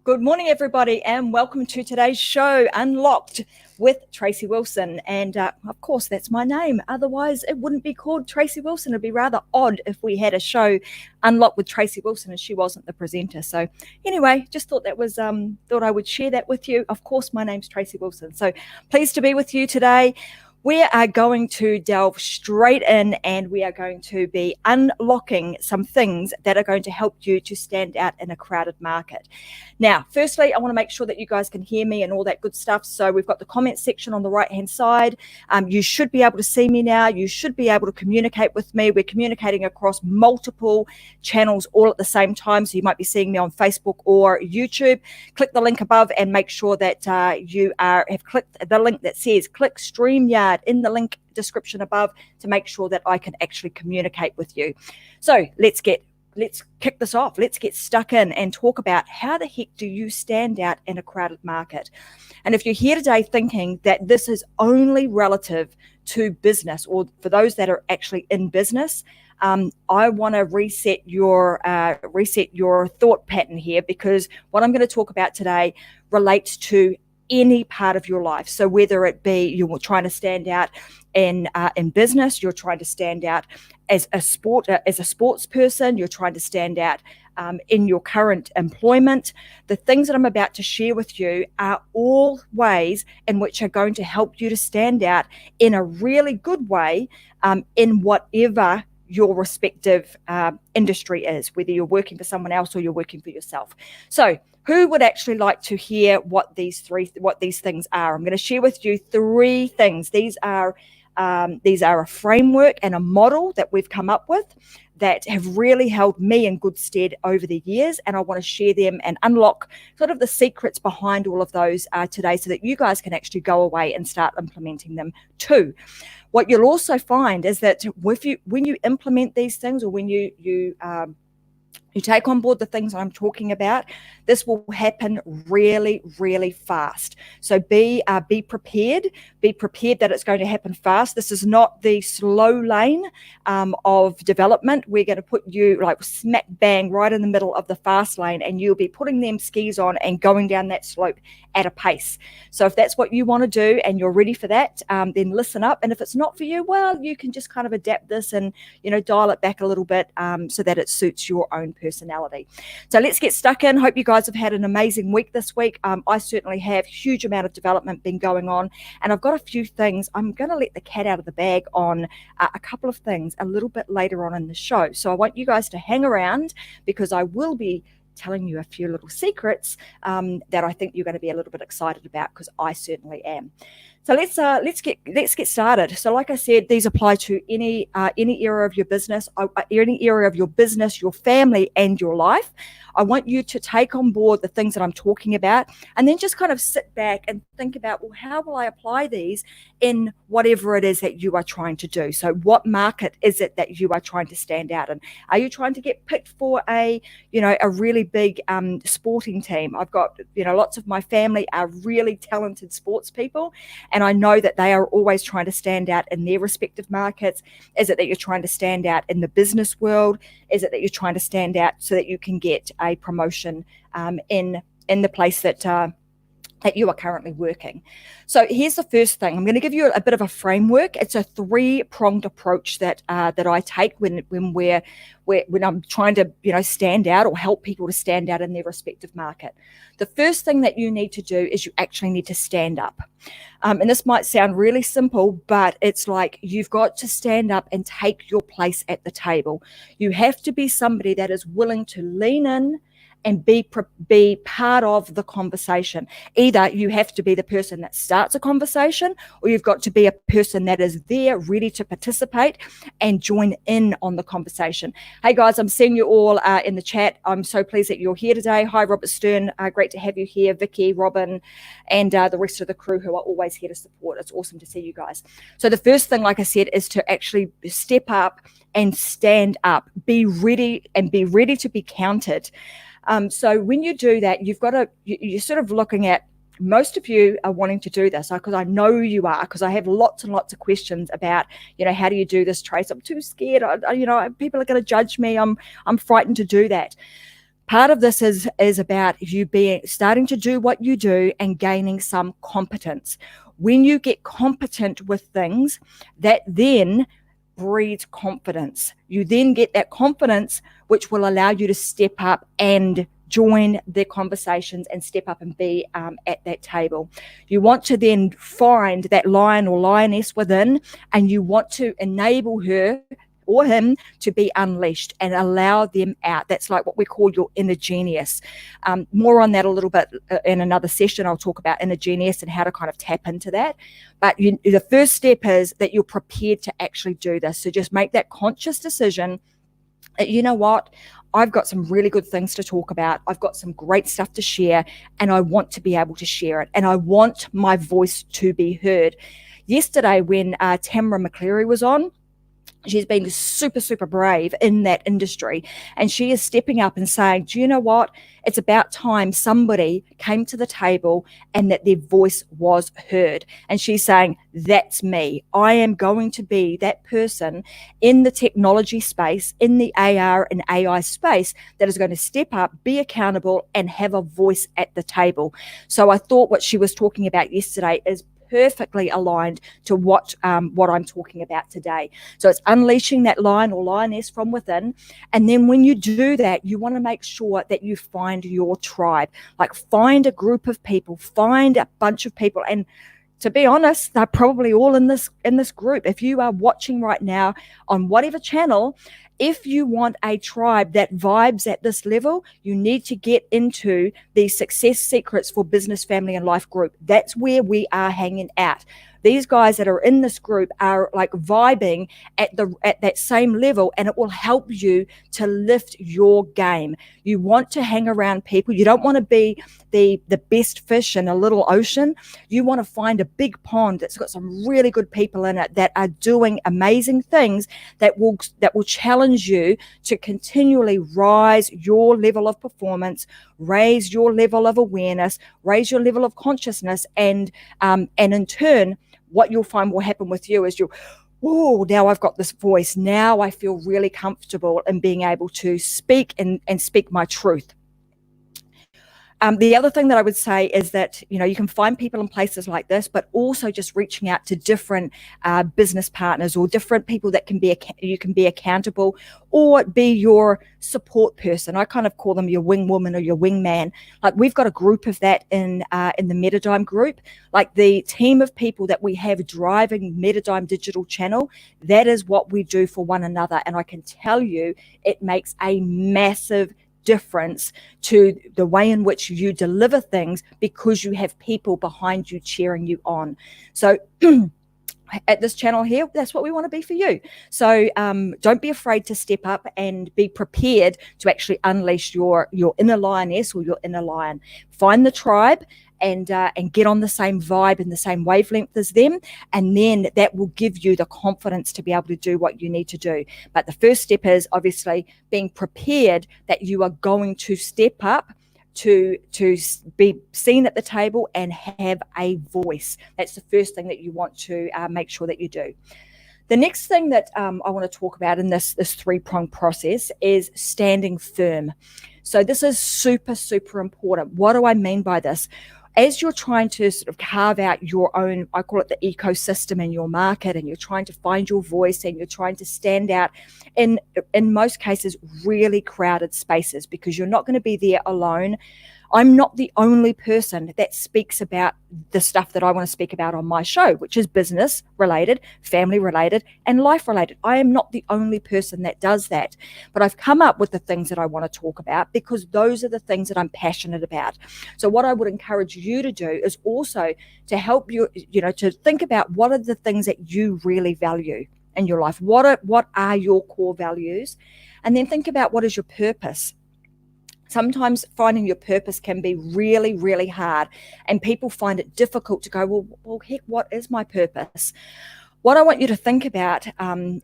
Good morning, everybody, and welcome to today's show, Unlocked with Tracy Wilson. And of course, that's my name. Otherwise, it wouldn't be called Tracy Wilson. It'd be rather odd if we had a show, Unlocked with Tracy Wilson, and she wasn't the presenter. So anyway, just thought that was thought I would share that with you. Of course, my name's Tracy Wilson. So pleased to be with you today. We are going to delve straight in and we are going to be unlocking some things that are going to help you to stand out in a crowded market. Now, firstly, I want to make sure that you guys can hear me and all that good stuff. So we've got the comment section on the right-hand side. You should be able to see me now. You should be able to communicate with me. We're communicating across multiple channels all at the same time. So you might be seeing me on Facebook or YouTube. Click the link above and make sure that you have clicked the link that says click StreamYard in the link description above to make sure that I can actually communicate with you. So let's kick this off. Let's get stuck in and talk about how the heck do you stand out in a crowded market. And if you're here today thinking that this is only relative to business or for those that are actually in business, I want to reset your thought pattern here, because what I'm going to talk about today relates to any part of your life. So whether it be you're trying to stand out in business, you're trying to stand out as a sports person, you're trying to stand out in your current employment, the things that I'm about to share with you are all ways in which are going to help you to stand out in a really good way in whatever your respective industry is, whether you're working for someone else or you're working for yourself. So who would actually like to hear what these things are? I'm going to share with you three things. These are a framework and a model that we've come up with that have really held me in good stead over the years, and I want to share them and unlock sort of the secrets behind all of those today, so that you guys can actually go away and start implementing them too. What you'll also find is that when you implement these things, or when you take on board the things I'm talking about, this will happen really, really fast. So be prepared. Be prepared that it's going to happen fast. This is not the slow lane of development. We're going to put you like smack bang right in the middle of the fast lane, and you'll be putting them skis on and going down that slope at a pace. So if that's what you want to do and you're ready for that, then listen up. And if it's not for you, well, you can just kind of adapt this and dial it back a little bit so that it suits your own personality. So let's get stuck in. Hope you guys have had an amazing week this week. I certainly have. Huge amount of development been going on, and I've got a few things. I'm going to let the cat out of the bag on a couple of things a little bit later on in the show. So I want you guys to hang around, because I will be telling you a few little secrets that I think you're going to be a little bit excited about, because I certainly am. So let's get started. So like I said, these apply to any area of your business, your family, and your life. I want you to take on board the things that I'm talking about, and then just kind of sit back and think about, well, how will I apply these in whatever it is that you are trying to do? So what market is it that you are trying to stand out in? Are you trying to get picked for a really big sporting team? I've got, lots of my family are really talented sports people, and I know that they are always trying to stand out in their respective markets. Is it that you're trying to stand out in the business world? Is it that you're trying to stand out so that you can get a promotion in the place that you are currently working? So here's the first thing. I'm going to give you a bit of a framework. It's a three-pronged approach that I take when I'm trying to stand out or help people to stand out in their respective market. The first thing that you need to do is you actually need to stand up. And this might sound really simple, but it's like you've got to stand up and take your place at the table. You have to be somebody that is willing to lean in and be part of the conversation. Either you have to be the person that starts a conversation, or you've got to be a person that is there ready to participate and join in on the conversation. Hey guys, I'm seeing you all in the chat. I'm so pleased that you're here today. Hi Robert Stern, great to have you here. Vicky, Robin, and the rest of the crew who are always here to support. It's awesome to see you guys. So the first thing, like I said, is to actually step up and stand up. Be ready to be counted. So when you do that, you're sort of looking at, most of you are wanting to do this, because I know you are, because I have lots and lots of questions about, how do you do this, Trace? I'm too scared. People are going to judge me. I'm frightened to do that. Part of this is about you starting to do what you do and gaining some competence. When you get competent with things, that then breeds confidence. You then get that confidence, which will allow you to step up and join the conversations and step up and be at that table. You want to then find that lion or lioness within, and you want to enable her or him to be unleashed and allow them out. That's like what we call your inner genius. More on that a little bit in another session. I'll talk about inner genius and how to kind of tap into that. But the first step is that you're prepared to actually do this. So just make that conscious decision that, you know what, I've got some really good things to talk about. I've got some great stuff to share, and I want to be able to share it. And I want my voice to be heard. Yesterday, when Tamara McCleary was on, she's been super, super brave in that industry. And she is stepping up and saying, do you know what? It's about time somebody came to the table and that their voice was heard. And she's saying, that's me. I am going to be that person in the technology space, in the AR and AI space, that is going to step up, be accountable, and have a voice at the table. So I thought what she was talking about yesterday is perfectly aligned to what I'm talking about today. So it's unleashing that lion or lioness from within. And then when you do that, you want to make sure that you find your tribe. Like, find a group of people, find a bunch of people. And to be honest, they're probably all in this group. If you are watching right now on whatever channel, if you want a tribe that vibes at this level, you need to get into the Success Secrets for Business, Family, and Life group. That's where we are hanging out. These guys that are in this group are like vibing at that same level, and it will help you to lift your game. You want to hang around people. You don't want to be the best fish in a little ocean. You want to find a big pond that's got some really good people in it that are doing amazing things that will challenge you to continually rise your level of performance, raise your level of awareness, raise your level of consciousness, and in turn, what you'll find will happen with you is now I've got this voice. Now I feel really comfortable in being able to speak and speak my truth. The other thing that I would say is that, you can find people in places like this, but also just reaching out to different business partners or different people that you can be accountable or be your support person. I kind of call them your wing woman or your wing man. Like, we've got a group of that in the Metadime group. Like, the team of people that we have driving Metadime digital channel, that is what we do for one another. And I can tell you, it makes a massive difference to the way in which you deliver things, because you have people behind you cheering you on. So at this channel here, that's what we want to be for you. So don't be afraid to step up and be prepared to actually unleash your inner lioness or your inner lion. Find the tribe and get on the same vibe and the same wavelength as them, and then that will give you the confidence to be able to do what you need to do. But the first step is obviously being prepared that you are going to step up to be seen at the table and have a voice. That's the first thing that you want to make sure that you do. The next thing that I want to talk about in this three-pronged process is standing firm. So this is super, super important. What do I mean by this? As you're trying to sort of carve out your own, I call it the ecosystem in your market, and you're trying to find your voice and you're trying to stand out in most cases, really crowded spaces, because you're not going to be there alone. I'm not the only person that speaks about the stuff that I want to speak about on my show, which is business related, family related, and life related. I am not the only person that does that, but I've come up with the things that I want to talk about because those are the things that I'm passionate about. So what I would encourage you to do is also to help you, to think about what are the things that you really value in your life. What are your core values? And then think about what is your purpose. Sometimes finding your purpose can be really, really hard, and people find it difficult to go, well, heck, what is my purpose? What I want you to think about, and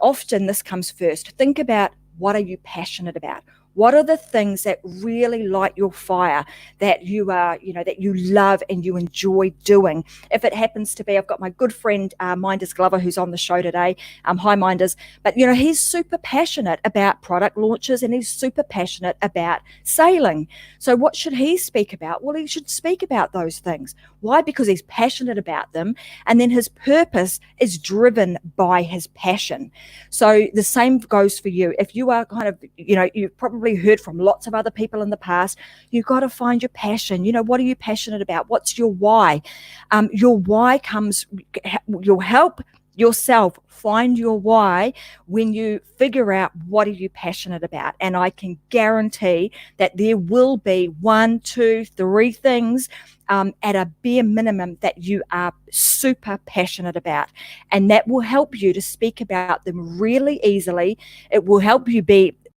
often this comes first, think about, what are you passionate about? What are the things that really light your fire, that you are, that you love and you enjoy doing? If it happens to be, I've got my good friend Minders Glover who's on the show today. Hi Minders. But he's super passionate about product launches and he's super passionate about sailing. So what should he speak about? Well, he should speak about those things. Why? Because he's passionate about them, and then his purpose is driven by his passion. So the same goes for you. If you are kind of, you've probably heard from lots of other people in the past, you've got to find your passion. What are you passionate about? What's your why? Your why you'll help yourself find your why when you figure out what are you passionate about. And I can guarantee that there will be 1, 2, 3 things at a bare minimum that you are super passionate about, and that will help you to speak about them really easily. It will help you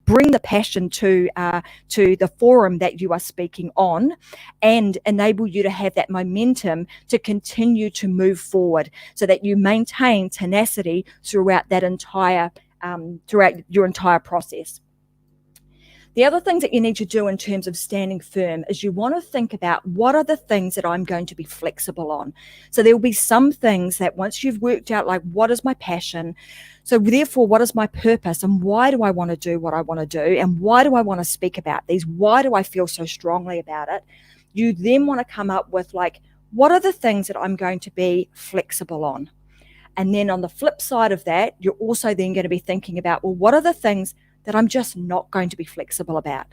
bring the passion to the forum that you are speaking on, and enable you to have that momentum to continue to move forward, so that you maintain tenacity throughout your entire process. The other things that you need to do in terms of standing firm is you want to think about, what are the things that I'm going to be flexible on? So there will be some things that once you've worked out, like, what is my passion? So therefore, what is my purpose, and why do I want to do what I want to do? And why do I want to speak about these? Why do I feel so strongly about it? You then want to come up with, like, what are the things that I'm going to be flexible on? And then on the flip side of that, you're also then going to be thinking about, well, what are the things that I'm just not going to be flexible about?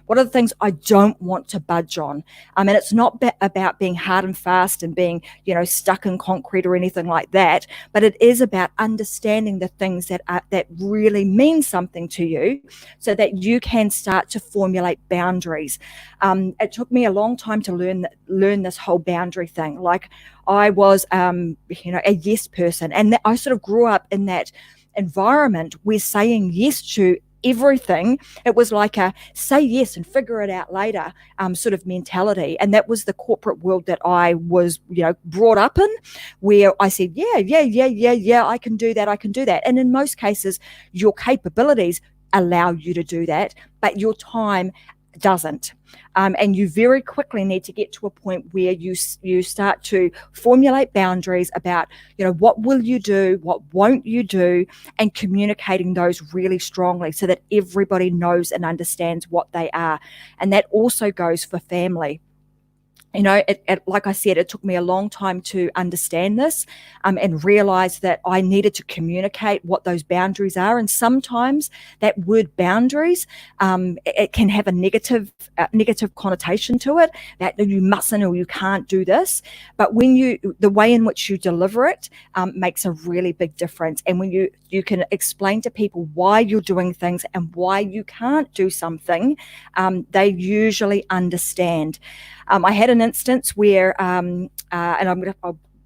What are the things I don't want to budge on? And it's not about being hard and fast and being, stuck in concrete or anything like that, but it is about understanding the things that really mean something to you, so that you can start to formulate boundaries. It took me a long time to learn this whole boundary thing. Like, I was, a yes person, and I sort of grew up in that environment where saying yes to everything, it was like a say yes and figure it out later sort of mentality. And that was the corporate world that I was brought up in, where I said yeah, I can do that. And in most cases, your capabilities allow you to do that, but your time doesn't. And you very quickly need to get to a point where you start to formulate boundaries about, what will you do, what won't you do, and communicating those really strongly so that everybody knows and understands what they are. And that also goes for family. Like I said, it took me a long time to understand this and realize that I needed to communicate what those boundaries are. And sometimes that word boundaries, it can have a negative connotation to it, that you mustn't or you can't do this. But the way in which you deliver it makes a really big difference. And when you can explain to people why you're doing things and why you can't do something, they usually understand. I had an instance where, and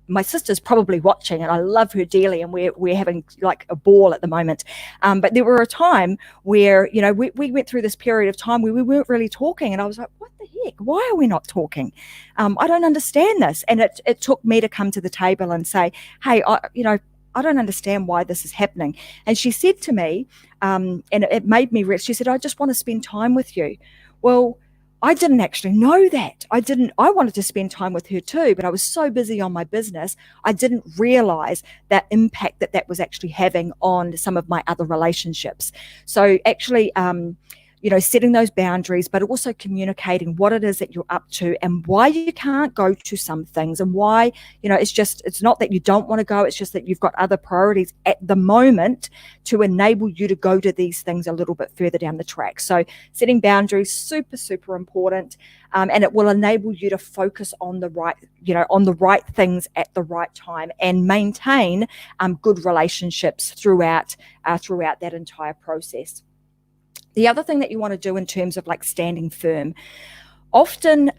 my sister's probably watching, and I love her dearly, and we're having like a ball at the moment. But there were a time where, we went through this period of time where we weren't really talking, and I was like, what the heck? Why are we not talking? I don't understand this. And it took me to come to the table and say, hey, I don't understand why this is happening. And she said to me, and it made me she said, I just want to spend time with you. Well, I didn't actually know that. I wanted to spend time with her too, but I was so busy on my business, I didn't realize that impact that was actually having on some of my other relationships. So actually, setting those boundaries, but also communicating what it is that you're up to and why you can't go to some things, and why, it's not that you don't want to go, it's just that you've got other priorities at the moment to enable you to go to these things a little bit further down the track. So setting boundaries, super, super important. And it will enable you to focus on the right things at the right time, and maintain good relationships throughout that entire process. The other thing that you want to do in terms of like standing firm, often,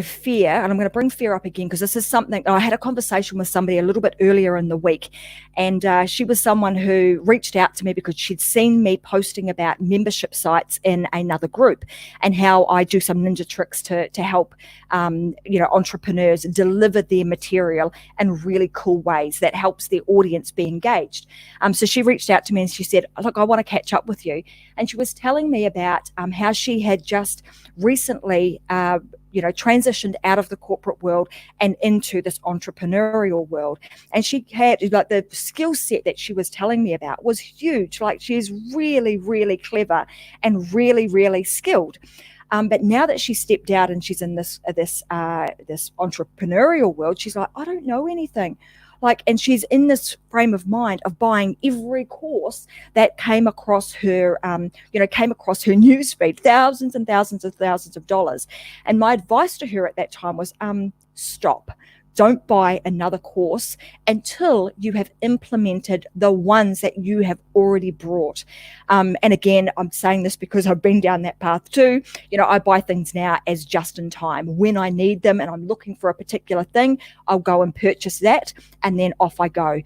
fear, and I'm going to bring fear up again because this is something, I had a conversation with somebody a little bit earlier in the week, and she was someone who reached out to me because she'd seen me posting about membership sites in another group and how I do some ninja tricks to help, entrepreneurs deliver their material in really cool ways that helps their audience be engaged. So she reached out to me and she said, look, I want to catch up with you. And she was telling me about how she had just recently, transitioned out of the corporate world and into this entrepreneurial world. And she had, like, the skill set that she was telling me about was huge. Like, she's really, really clever and really, really skilled. But now that she stepped out and she's in this entrepreneurial world, she's like, I don't know anything. And she's in this frame of mind of buying every course that came across her newsfeed, thousands and thousands of dollars. And my advice to her at that time was, stop. Don't buy another course until you have implemented the ones that you have already brought. And again, I'm saying this because I've been down that path too. I buy things now as just in time. When I need them and I'm looking for a particular thing, I'll go and purchase that, and then off I go.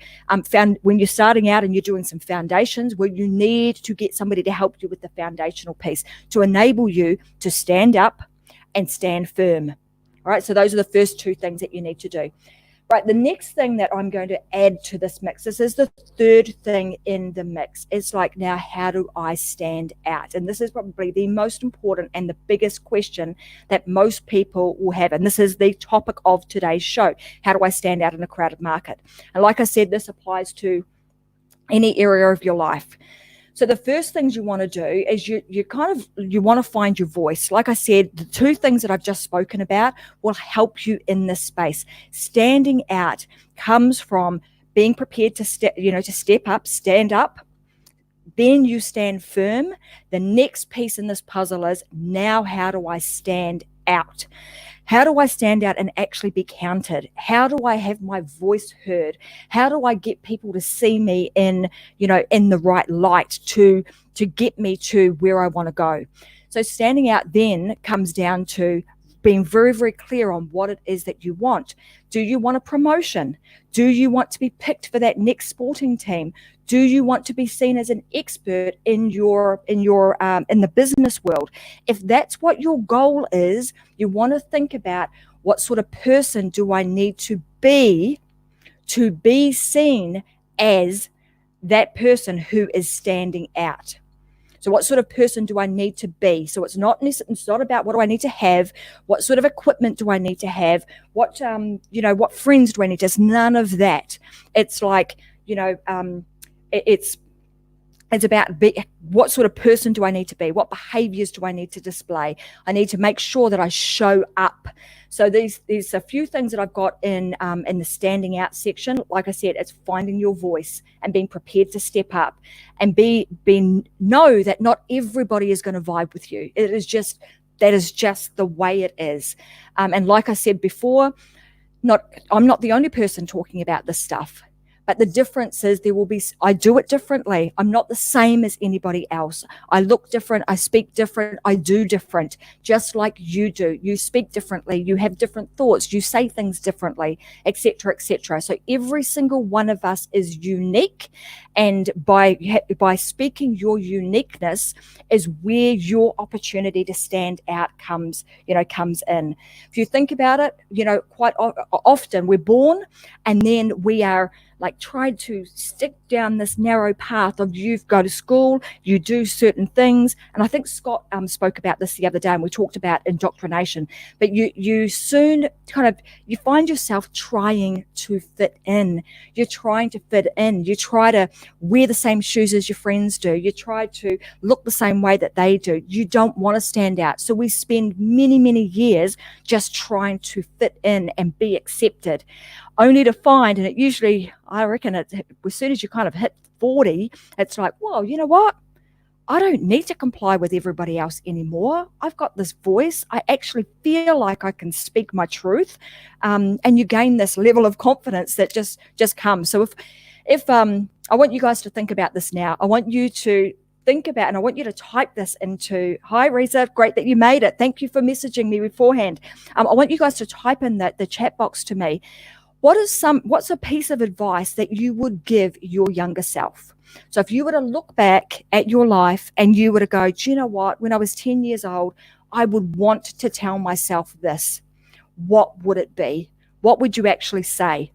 When you're starting out and you're doing some foundations, well, you need to get somebody to help you with the foundational piece to enable you to stand up and stand firm. All right, so those are the first two things that you need to do. Right, the next thing that I'm going to add to this mix, this is the third thing in the mix. It's like, now, how do I stand out? And this is probably the most important and the biggest question that most people will have. And this is the topic of today's show. How do I stand out in a crowded market? And like I said, this applies to any area of your life. So the first things you want to do is you want to find your voice. Like I said, the two things that I've just spoken about will help you in this space. Standing out comes from being prepared to step up, stand up. Then you stand firm. The next piece in this puzzle is, now how do I stand out? How do I stand out and actually be counted? How do I have my voice heard? How do I get people to see me in the right light to get me to where I want to go? So standing out then comes down to being very, very clear on what it is that you want. Do you want a promotion? Do you want to be picked for that next sporting team? Do you want to be seen as an expert in the business world? If that's what your goal is, you want to think about, what sort of person do I need to be seen as that person who is standing out? So what sort of person do I need to be? So it's not about what do I need to have, what sort of equipment do I need to have, what friends do I need to have? It's none of that. It's like, it's about what sort of person do I need to be? What behaviors do I need to display? I need to make sure that I show up. So there's a few things that I've got in the standing out section. Like I said, it's finding your voice and being prepared to step up and know that not everybody is going to vibe with you. That is just the way it is. And like I said before, I'm not the only person talking about this stuff. But the difference is I do it differently. I'm not the same as anybody else. I look different. I speak different. I do different, just like you do. You speak differently. You have different thoughts. You say things differently, etc., etc. So every single one of us is unique. And by speaking your uniqueness is where your opportunity to stand out comes in. If you think about it, quite often we're born and then we are tried to stick down this narrow path of, you go to school, you do certain things. And I think Scott spoke about this the other day, and we talked about indoctrination. But you soon you find yourself trying to fit in. You're trying to fit in. You try to wear the same shoes as your friends do. You try to look the same way that they do. You don't want to stand out. So we spend many, many years just trying to fit in and be accepted, only to find, and it usually, I reckon, as soon as you kind of hit 40, it's like, well, you know what? I don't need to comply with everybody else anymore. I've got this voice. I actually feel like I can speak my truth. And you gain this level of confidence that just comes. So if I want you guys to think about this now, I want you to think about, and I want you to type this into, hi Reza, great that you made it. Thank you for messaging me beforehand. I want you guys to type in the chat box to me. What's a piece of advice that you would give your younger self? So if you were to look back at your life and you were to go, do you know what, when I was 10 years old, I would want to tell myself this. What would it be? What would you actually say?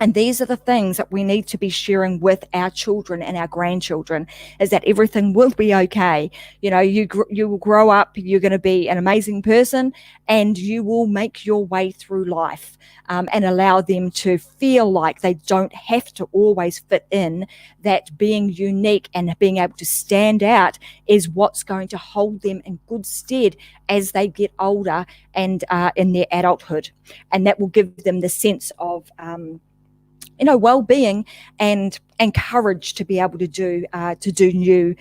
And these are the things that we need to be sharing with our children and our grandchildren, is that everything will be okay. You know, you will grow up, you're going to be an amazing person, and you will make your way through life, and allow them to feel like they don't have to always fit in, that being unique and being able to stand out is what's going to hold them in good stead as they get older and in their adulthood. And that will give them the sense of well-being and courage to be able to do new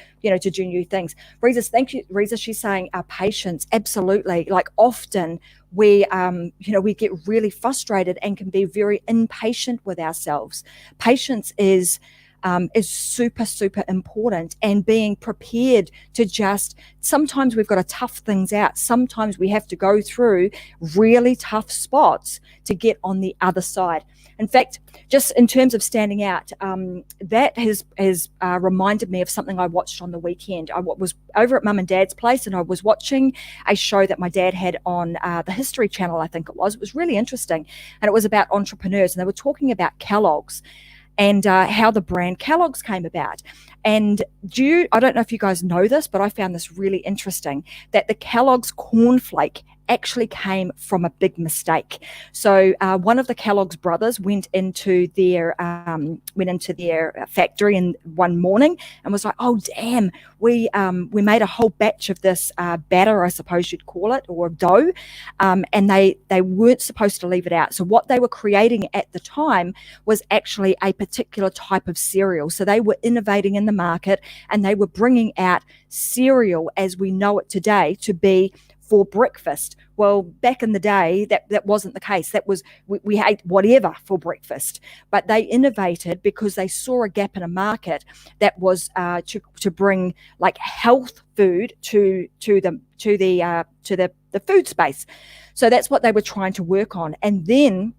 things. Reza, thank you. Reza, she's saying our patience, absolutely. Like often we get really frustrated and can be very impatient with ourselves. Patience is super, super important, and being prepared to sometimes we've got to tough things out. Sometimes we have to go through really tough spots to get on the other side. In fact, just in terms of standing out, that has reminded me of something I watched on the weekend. I was over at Mum and Dad's place, and I was watching a show that my dad had on the History Channel, I think it was. It was really interesting, and it was about entrepreneurs, and they were talking about Kellogg's and how the brand Kellogg's came about. And I don't know if you guys know this, but I found this really interesting, that the Kellogg's cornflake actually came from a big mistake. So one of the Kellogg's brothers went into their factory in one morning and was like, "Oh damn, we made a whole batch of this batter, I suppose you'd call it, or dough, and they weren't supposed to leave it out." So what they were creating at the time was actually a particular type of cereal. So they were innovating in the market, and they were bringing out cereal as we know it today to be for breakfast. Well, back in the day, that wasn't the case. That was, we ate whatever for breakfast. But they innovated because they saw a gap in a market that was to bring like health food to the food space. So that's what they were trying to work on. And then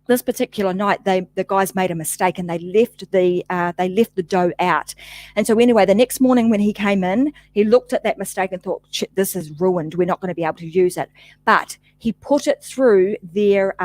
this particular night, the guys made a mistake, and they left the dough out. And so anyway, the next morning when he came in, he looked at that mistake and thought, "Shit, this is ruined. We're not going to be able to use it." But he put it through their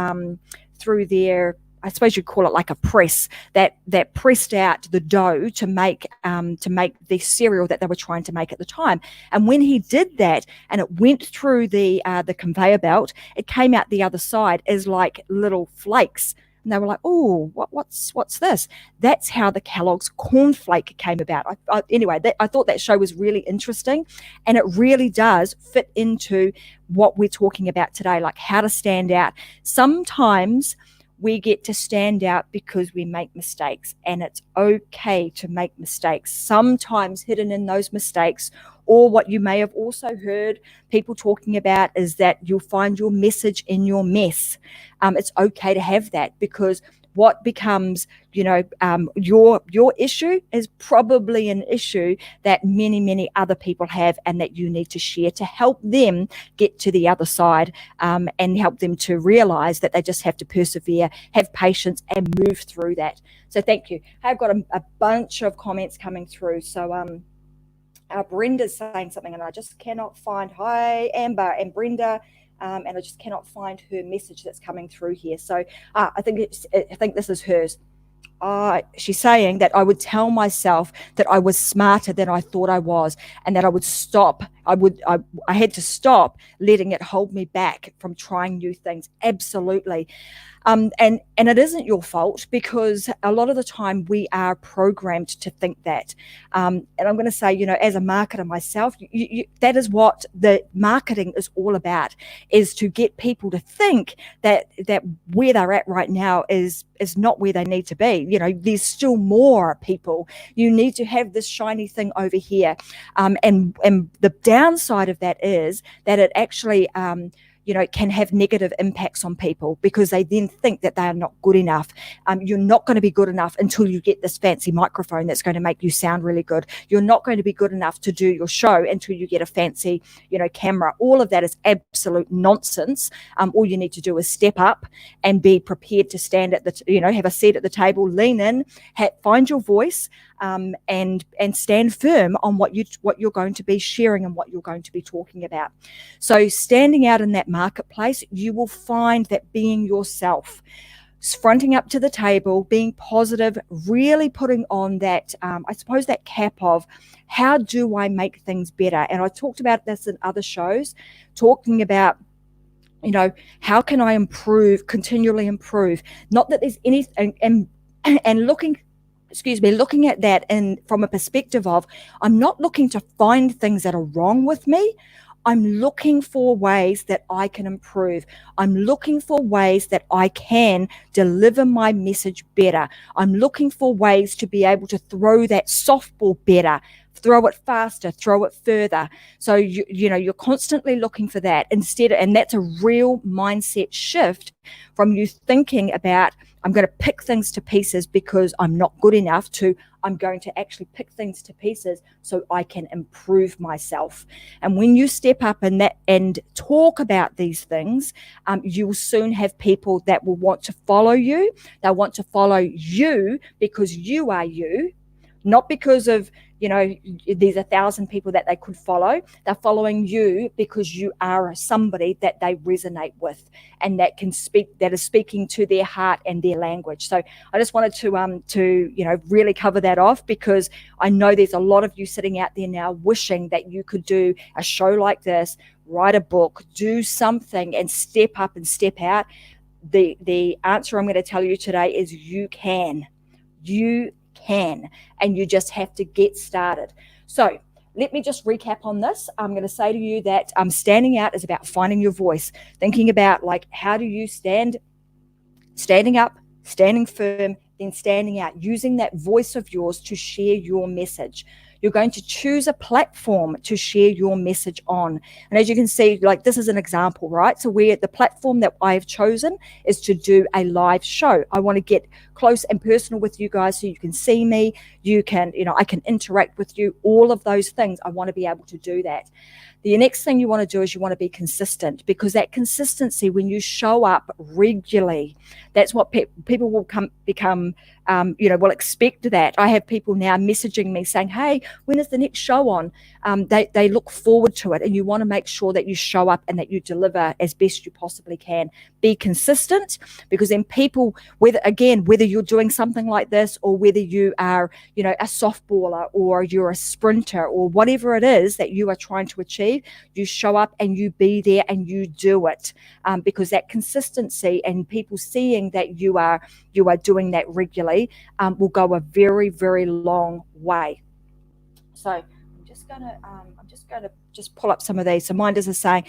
I suppose you'd call it like a press that pressed out the dough to make the cereal that they were trying to make at the time. And when he did that, and it went through the conveyor belt, it came out the other side as like little flakes. And they were like, "Oh, what's this?" That's how the Kellogg's cornflake came about. I thought that show was really interesting, and it really does fit into what we're talking about today, like how to stand out. Sometimes we get to stand out because we make mistakes, and it's okay to make mistakes. Sometimes hidden in those mistakes, or what you may have also heard people talking about, is that you'll find your message in your mess. It's okay to have that, because what becomes, your issue is probably an issue that many, many other people have, and that you need to share to help them get to the other side, and help them to realize that they just have to persevere, have patience, and move through that. So thank you. I've got a bunch of comments coming through. So Brenda's saying something, and I just cannot find, hi Amber and Brenda, and I just cannot find her message that's coming through here. So I think this is hers. She's saying that I would tell myself that I was smarter than I thought I was, and that I would stop. I had to stop letting it hold me back from trying new things. Absolutely. And it isn't your fault, because a lot of the time we are programmed to think that. And I'm going to say, as a marketer myself, that is what the marketing is all about, is to get people to think that where they're at right now is not where they need to be. There's still more people. You need to have this shiny thing over here. And the downside of that is that it actually can have negative impacts on people because they then think that they are not good enough. You're not going to be good enough until you get this fancy microphone that's going to make you sound really good. You're not going to be good enough to do your show until you get a fancy, camera. All of that is absolute nonsense. All you need to do is step up and be prepared to stand at have a seat at the table, lean in, find your voice, and stand firm on what you're going to be sharing and what you're going to be talking about. So standing out in that marketplace, you will find that being yourself, fronting up to the table, being positive, really putting on that, I suppose, that cap of how do I make things better? And I talked about this in other shows, talking about how can I improve, continually improve? Not that there's anything, and looking at that from a perspective of, I'm not looking to find things that are wrong with me. I'm looking for ways that I can improve. I'm looking for ways that I can deliver my message better. I'm looking for ways to be able to throw that softball better, throw it faster, throw it further. So you're constantly looking for that instead, and that's a real mindset shift from you thinking about, I'm going to pick things to pieces because I'm not good enough, to I'm going to actually pick things to pieces so I can improve myself. And when you step up in that and talk about these things, you will soon have people that will want to follow you. They'll want to follow you because you are you, not because of, there's 1,000 people that they could follow. They're following you because you are somebody that they resonate with and that is speaking to their heart and their language. So I just wanted to really cover that off, because I know there's a lot of you sitting out there now wishing that you could do a show like this, write a book, do something and step up and step out. The answer I'm going to tell you today is you can. You can, and you just have to get started. So let me just recap on this. I'm going to say to you that standing out is about finding your voice, thinking about how do you standing up, standing firm, then standing out, using that voice of yours to share your message. You're going to choose a platform to share your message on. And as you can see, this is an example, right? So the platform that I have chosen is to do a live show. I want to get close and personal with you guys so you can see me. You can, I can interact with you, all of those things. I want to be able to do that. The next thing you want to do is you want to be consistent, because that consistency, when you show up regularly, that's what people will become, will expect that. I have people now messaging me saying, hey, when is the next show on? They look forward to it, and you want to make sure that you show up and that you deliver as best you possibly can. Be consistent, because then people, whether you're doing something like this or whether you are, a softballer or you're a sprinter or whatever it is that you are trying to achieve, you show up and you be there and you do it, because that consistency and people seeing that you are doing that regularly will go a very, very long way. So I'm just gonna pull up some of these. So Minders is saying,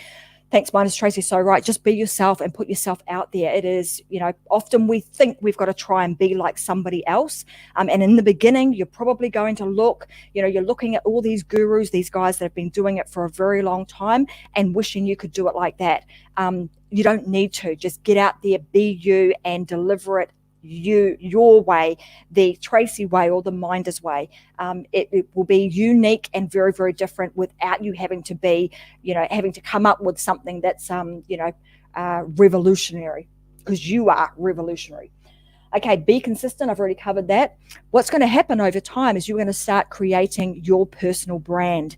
thanks, Minders Tracy. So right, just be yourself and put yourself out there. It is, often we think we've got to try and be like somebody else. And in the beginning, you're probably going to look, you're looking at all these gurus, these guys that have been doing it for a very long time and wishing you could do it like that. You don't need to. Just get out there, be you, and deliver it your way, the Tracy way or the Minders way. It will be unique and very, very different without you having to be, having to come up with something that's, revolutionary, because you are revolutionary. Okay, be consistent. I've already covered that. What's going to happen over time is you're going to start creating your personal brand.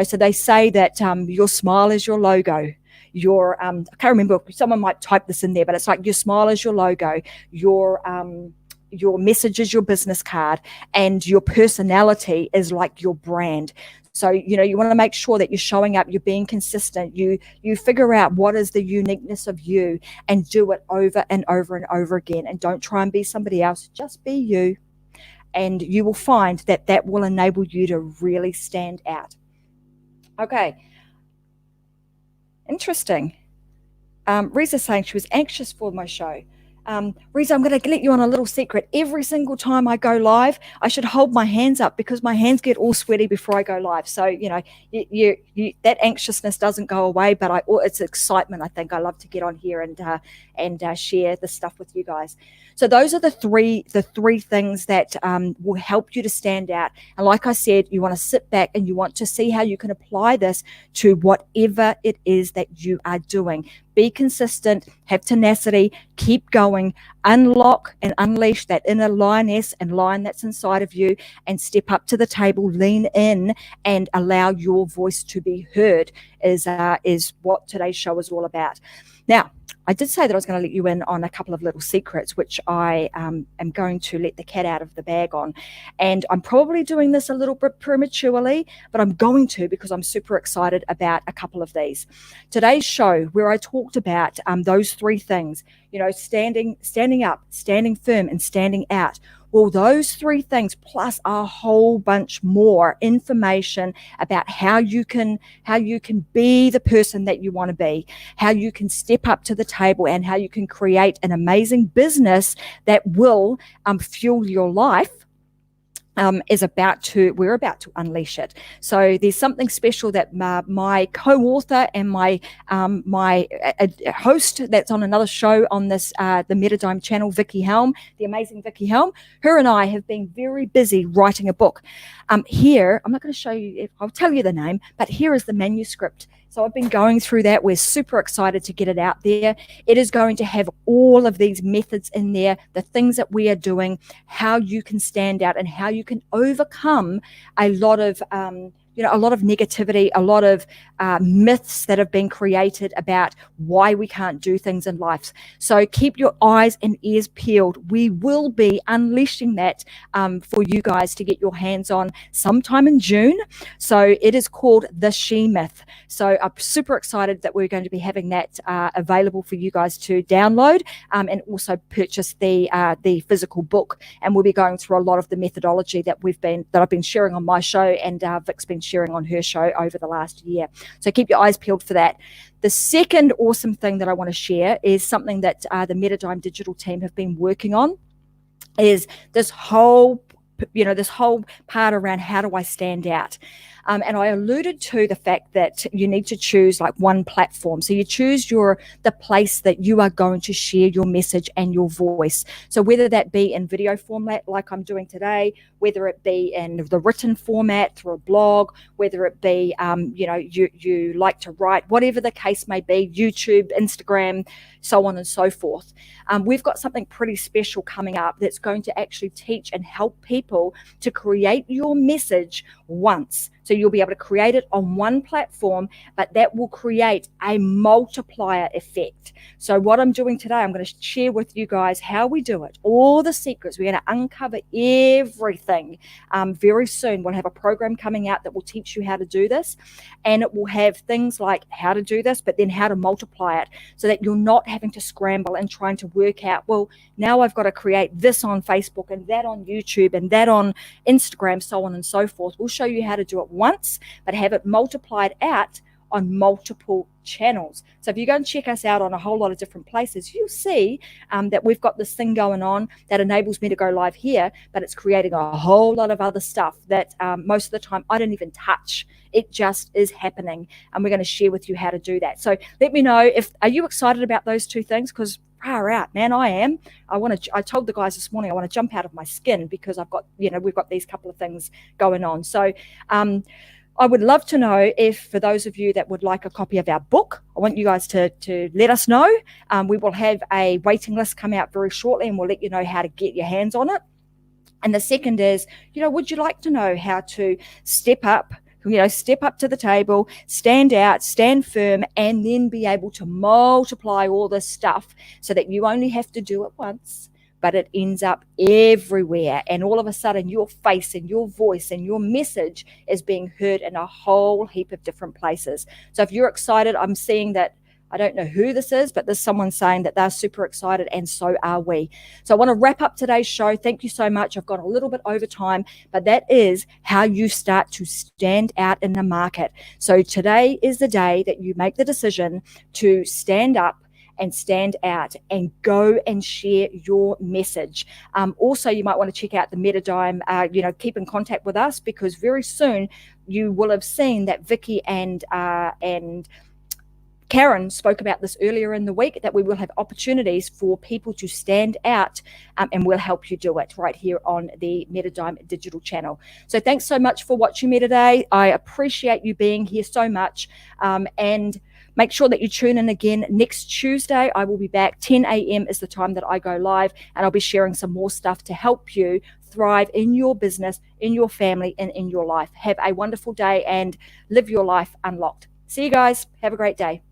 So they say that your smile is your logo. I can't remember, someone might type this in there, but it's like your smile is your logo, your message is your business card, and your personality is like your brand. So, you want to make sure that you're showing up, you're being consistent, you figure out what is the uniqueness of you and do it over and over and over again. And don't try and be somebody else, just be you. And you will find that will enable you to really stand out. Okay. Interesting. Riza's saying she was anxious for my show. Reza, I'm going to let you on a little secret. Every single time I go live, I should hold my hands up because my hands get all sweaty before I go live. So, you know, that anxiousness doesn't go away, but it's excitement. I think I love to get on here and share this stuff with you guys. So those are the three things that will help you to stand out. And like I said, you want to sit back and you want to see how you can apply this to whatever it is that you are doing. Be consistent, have tenacity, keep going, unlock and unleash that inner lioness and lion that's inside of you, and step up to the table, lean in and allow your voice to be heard is what today's show is all about. Now, I did say that I was going to let you in on a couple of little secrets, which I am going to let the cat out of the bag on. And I'm probably doing this a little bit prematurely, but I'm going to because I'm super excited about a couple of these. Today's show, where I talked about those three things, you know, standing up, standing firm, and standing out. Well, those three things plus a whole bunch more information about how you can be the person that you want to be, how you can step up to the table, and how you can create an amazing business that will fuel your life. We're about to unleash it. So there's something special that my co-author and my host that's on another show on this the Metadime channel, Vicky Helm, the amazing Vicky Helm, her and I have been very busy writing a book. Here, I'm not going to show you, I'll tell you the name, but here is the manuscript. So I've been going through that. We're super excited to get it out there. It is going to have all of these methods in there, the things that we are doing, how you can stand out and how you can overcome a lot of negativity, a lot of myths that have been created about why we can't do things in life. So keep your eyes and ears peeled. We will be unleashing that for you guys to get your hands on sometime in June. So it is called The She Myth. So I'm super excited that we're going to be having that available for you guys to download and also purchase the physical book. And we'll be going through a lot of the methodology that I've been sharing on my show, and Vic's been sharing on her show over the last year. So keep your eyes peeled for that. The second awesome thing that I want to share is something that the Metadime digital team have been working on, is this whole part around how do I stand out. And I alluded to the fact that you need to choose like one platform. So you choose the place that you are going to share your message and your voice. So whether that be in video format like I'm doing today, whether it be in the written format through a blog, whether it be, you like to write, whatever the case may be, YouTube, Instagram, so on and so forth. We've got something pretty special coming up that's going to actually teach and help people to create your message once. So you'll be able to create it on one platform, but that will create a multiplier effect. So what I'm doing today, I'm going to share with you guys how we do it, all the secrets. We're going to uncover everything very soon. We'll have a program coming out that will teach you how to do this, and it will have things like how to do this, but then how to multiply it so that you're not having to scramble and trying to work out, well, now I've got to create this on Facebook and that on YouTube and that on Instagram, so on and so forth. We'll show you how to do it once, but have it multiplied out on multiple channels. So if you go and check us out on a whole lot of different places, you'll see that we've got this thing going on that enables me to go live here, but it's creating a whole lot of other stuff that most of the time I don't even touch. It just is happening, and we're going to share with you how to do that. So let me know are you excited about those two things? Because far out, man, I am. I told the guys this morning I want to jump out of my skin because we've got these couple of things going on. So I would love to know if, for those of you that would like a copy of our book, I want you guys to let us know. We will have a waiting list come out very shortly, and we'll let you know how to get your hands on it. And the second is, would you like to know how to step up to the table, stand out, stand firm, and then be able to multiply all this stuff so that you only have to do it once, but it ends up everywhere. And all of a sudden your face and your voice and your message is being heard in a whole heap of different places. So if you're excited, I'm seeing that, I don't know who this is, but there's someone saying that they're super excited, and so are we. So I want to wrap up today's show. Thank you so much. I've gone a little bit over time, but that is how you start to stand out in the market. So today is the day that you make the decision to stand up and stand out and go and share your message. Also, you might want to check out the Metadime, keep in contact with us, because very soon you will have seen that Vicky and Karen spoke about this earlier in the week, that we will have opportunities for people to stand out, and we'll help you do it right here on the Metadime digital channel. So thanks so much for watching me today. I appreciate you being here so much, and make sure that you tune in again next Tuesday. I will be back. 10 a.m. is the time that I go live, and I'll be sharing some more stuff to help you thrive in your business, in your family, and in your life. Have a wonderful day and live your life unlocked. See you guys. Have a great day.